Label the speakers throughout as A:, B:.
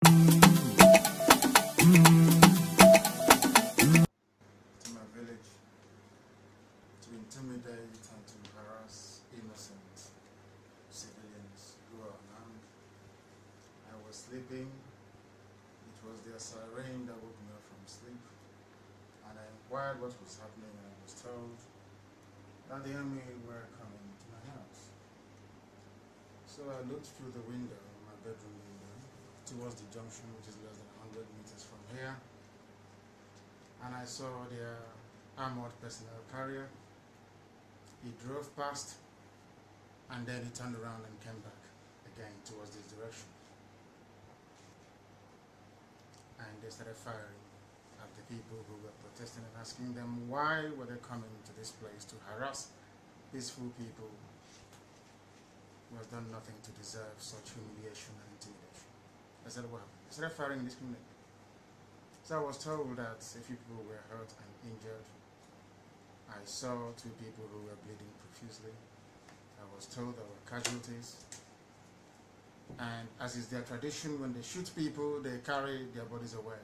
A: To my village to intimidate and to harass innocent civilians who are unarmed. I was sleeping. It was their siren that woke me up from sleep. And I inquired what was happening, and I was told that the enemy were coming to my house. So I looked through the window, my bedroom window, towards the junction, which is less than 100 meters from here. And I saw their armored personnel carrier. He drove past, and then he turned around and came back again towards this direction. And they started firing at the people who were protesting and asking them why were they coming to this place to harass peaceful people who has done nothing to deserve such humiliation and intimidation. I said, what happened? They started firing indiscriminately. So I was told that a few people were hurt and injured. I saw 2 people who were bleeding profusely. I was told there were casualties. And as is their tradition, when they shoot people, they carry their bodies away.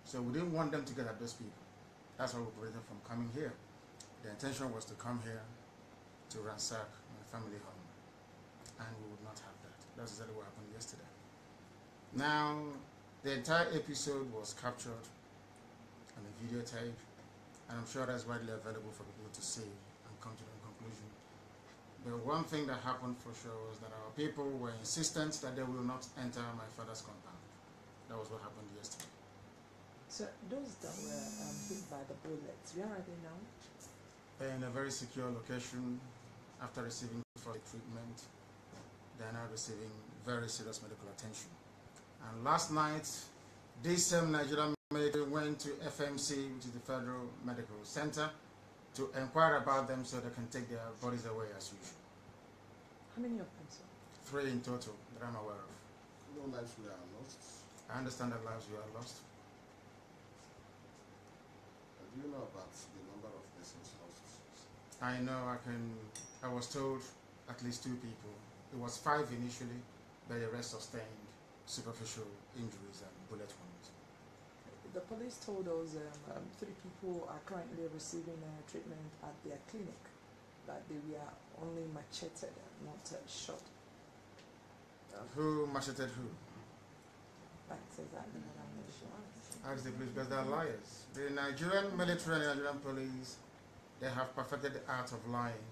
A: So we didn't want them to get at those people. That's why we prevented them from coming here. The intention was to come here to ransack my family home. And we would not have that. That's exactly what happened yesterday. Now, the entire episode was captured on a videotape, and I'm sure that's widely available for people to see and come to the conclusion. But one thing that happened for sure was that our people were insistent that they will not enter my father's compound. That was what happened yesterday.
B: So those that were hit by the bullets, where are they now?
A: They're in a very secure location. After receiving further treatment, they are now receiving very serious medical attention. And last night, this same Nigerian military went to FMC, which is the Federal Medical Center, to inquire about them so they can take their bodies away as usual.
B: How many of them, sir?
A: 3 in total that I'm aware of.
C: No lives were lost.
A: I understand that lives were lost.
C: Do you know about the number of persons lost?
A: I know I was told at least 2 people. It was 5 initially, but the rest sustained superficial injuries and bullet wounds.
B: The police told us 3 people are currently receiving treatment at their clinic, that they were only macheted, not shot.
A: Who macheted who?
B: That's exactly what I'm not sure.
A: Ask the police, because they're liars. The Nigerian military and the Nigerian police, they have perfected the art of lying.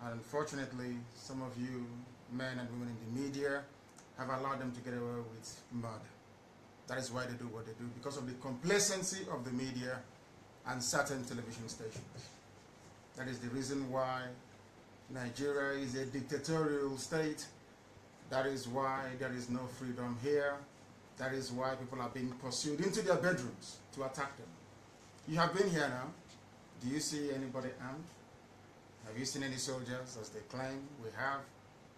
A: And unfortunately, some of you men and women in the media have allowed them to get away with murder. That is why they do what they do, because of the complacency of the media and certain television stations. That is the reason why Nigeria is a dictatorial state. That is why there is no freedom here. That is why people are being pursued into their bedrooms to attack them. You have been here now. Do you see anybody armed? Have you seen any soldiers, as they claim? We have.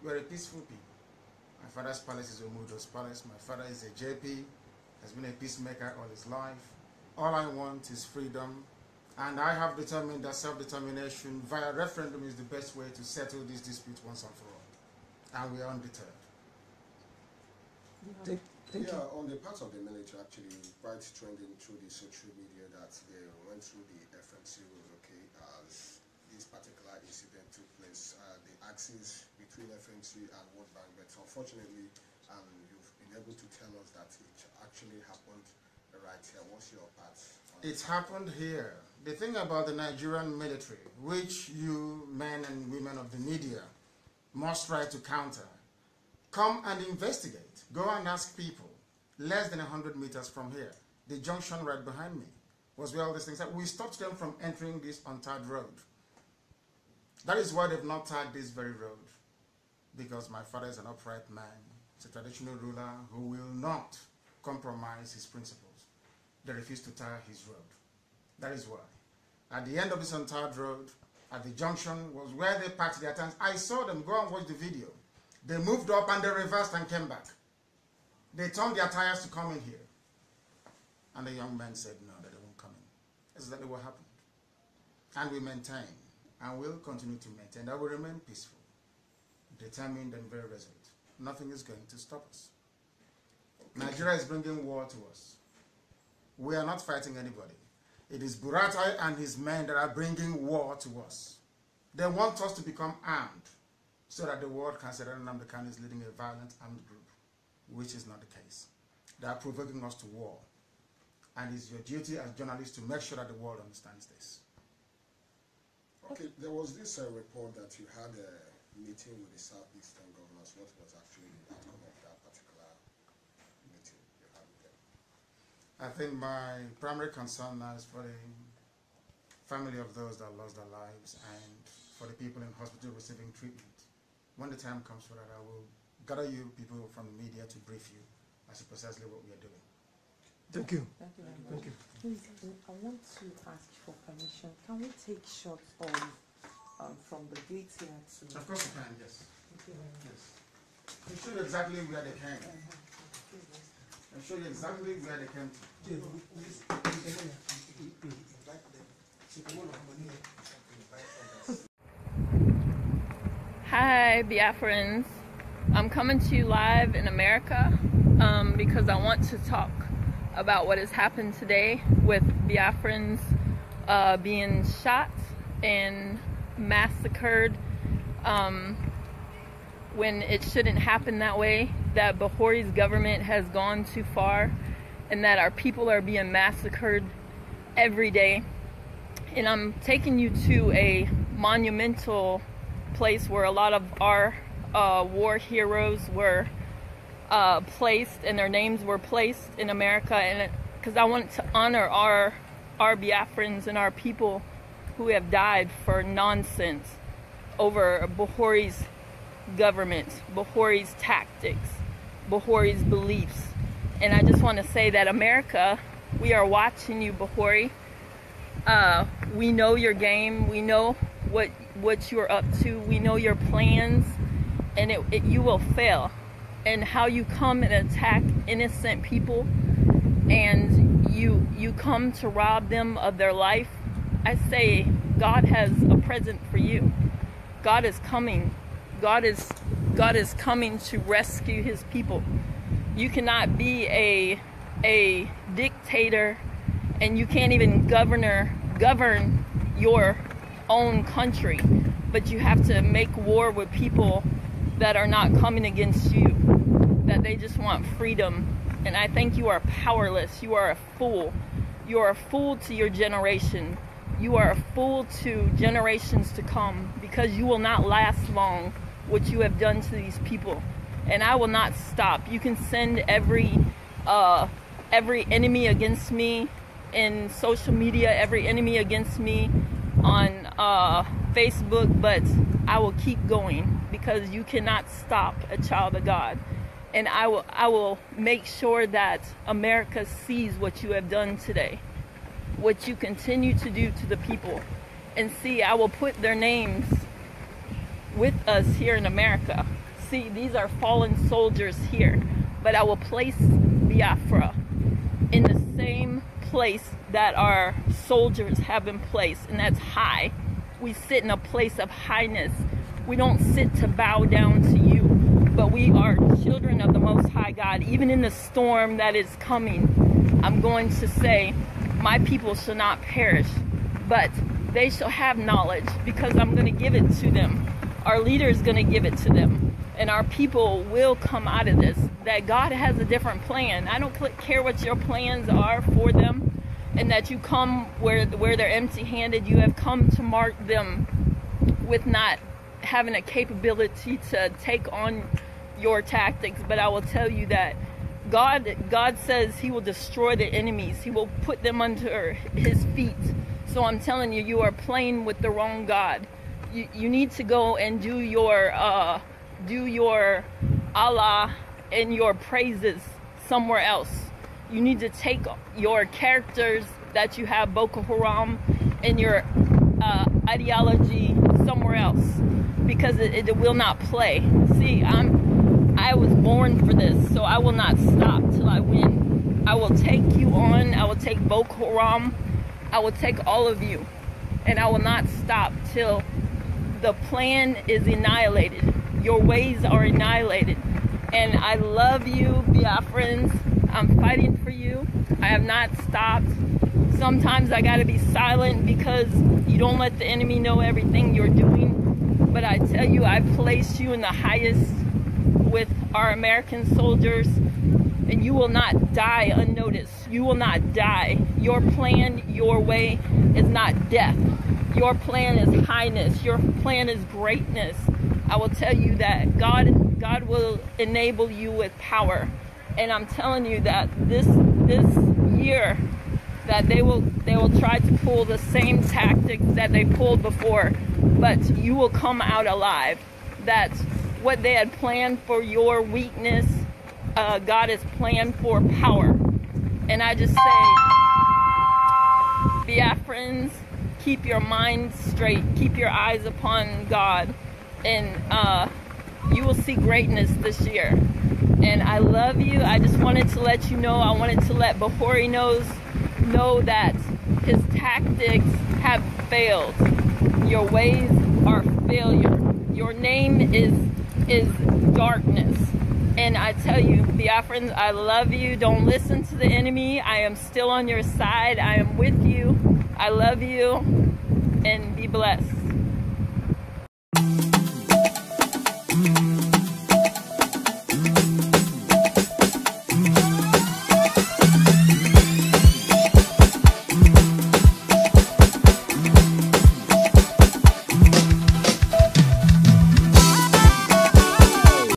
A: We are a peaceful people. My father's palace is Umudo's palace. My father is a JP, has been a peacemaker all his life. All I want is freedom. And I have determined that self-determination via referendum is the best way to settle this dispute once and for all. And we are undeterred.
B: Thank you.
C: On the part of the military, actually, quite trending through the social media that they went through the FMC rules, okay, as this particular incident took place, the axis between FMC and World Bank, but unfortunately, you've been able to tell us that it actually happened right here. What's your part?
A: It happened here. The thing about the Nigerian military, which you men and women of the media must try to counter, come and investigate. Go and ask people. Less than 100 meters from here, the junction right behind me was where all these things are. We stopped them from entering this untarred road. That is why they've not tarred this very road. Because my father is an upright man. He's a traditional ruler who will not compromise his principles. They refuse to tar his road. That is why. At the end of this untarred road, at the junction, was where they parked their tanks. I saw them. Go and watch the video. They moved up and they reversed and came back. They turned their tires to come in here. And the young man said no, that they won't come in. That's exactly what happened. And we maintain, and will continue to maintain, that we remain peaceful, determined and very resolute. Nothing is going to stop us. Nigeria is bringing war to us. We are not fighting anybody. It is Buratai and his men that are bringing war to us. They want us to become armed so that the world can say that Nnamdi Kanu is leading a violent armed group, which is not the case. They are provoking us to war. And it's your duty as journalists to make sure that the world understands this.
C: Okay, there was this report that you had a meeting with the Southeastern governors. What was actually the outcome of that particular meeting you had with them?
A: I think my primary concern now is for the family of those that lost their lives and for the people in hospital receiving treatment. When the time comes for that, I will gather you people from the media to brief you as to precisely what we are doing.
D: Thank you.
B: Thank you very much.
D: Thank you.
B: Please, I want to ask for permission. Can we take shots from the gate here to...
A: Of course you can, yes.
B: Thank you very much.
A: Yes. I'll show you exactly where they came. I'll show you exactly where they came to.
E: Hi, Biafrans. I'm coming to you live in America because I want to talk about what has happened today with Biafrans being shot and massacred when it shouldn't happen that way, that Buhari's government has gone too far, and that our people are being massacred every day. And I'm taking you to a monumental place where a lot of our war heroes were placed, and their names were placed in America, and because I want to honor our Biafrans and our people who have died for nonsense over Buhari's government, Buhari's tactics, Buhari's beliefs. And I just want to say that America, we are watching you, Buhari. We know your game. We know what you're up to. We know your plans, and you will fail. And how you come and attack innocent people, and you come to rob them of their life. I say God has a present for you. God is coming. God is coming to rescue his people. You cannot be a dictator, and you can't even govern your own country, but you have to make war with people that are not coming against you, that they just want freedom. And I think you are powerless. You are a fool. You are a fool to your generation. You are a fool to generations to come, because you will not last long what you have done to these people. And I will not stop. You can send every enemy against me in social media, every enemy against me on Facebook, but I will keep going, because you cannot stop a child of God. And I will make sure that America sees what you have done today, what you continue to do to the people. And see, I will put their names with us here in America. See, these are fallen soldiers here, but I will place Biafra in the same place that our soldiers have been placed, and that's high. We sit in a place of highness. We don't sit to bow down to you, but we are children of the Most High God. Even in the storm that is coming, I'm going to say, my people shall not perish, but they shall have knowledge, because I'm going to give it to them. Our leader is going to give it to them, and our people will come out of this. That God has a different plan. I don't care what your plans are for them, and that you come where they're empty-handed. You have come to mark them with not having a capability to take on your tactics. But I will tell you that God says he will destroy the enemies. He will put them under his feet. So I'm telling you, you are playing with the wrong God. You need to go and do your Allah and your praises somewhere else. You need to take your characters that you have, Boko Haram, and your ideology somewhere else, because it will not play. See, I was born for this, so I will not stop till I win. I will take you on. I will take Boko Haram. I will take all of you, and I will not stop till the plan is annihilated. Your ways are annihilated. And I love you, Biafrans. fighting for you. I have not stopped. Sometimes I gotta be silent because you don't let the enemy know everything you're doing. But I tell you, I placed you in the highest with our American soldiers, and you will not die unnoticed. You will not die. Your plan, your way is not death. Your plan is highness. Your plan is greatness. I will tell you that God will enable you with power. And I'm telling you that this year that they will try to pull the same tactics that they pulled before, but you will come out alive. That what they had planned for your weakness, God has planned for power. And I just say, Biafrans, keep your minds straight, keep your eyes upon God, and you will see greatness this year. And I love you. I just wanted to let you know, I wanted to let Bahori know that his tactics have failed. Your ways are failure. Your name is darkness. And I tell you, Biafrans, I love you. Don't listen to the enemy. I am still on your side. I am with you. I love you. And be blessed.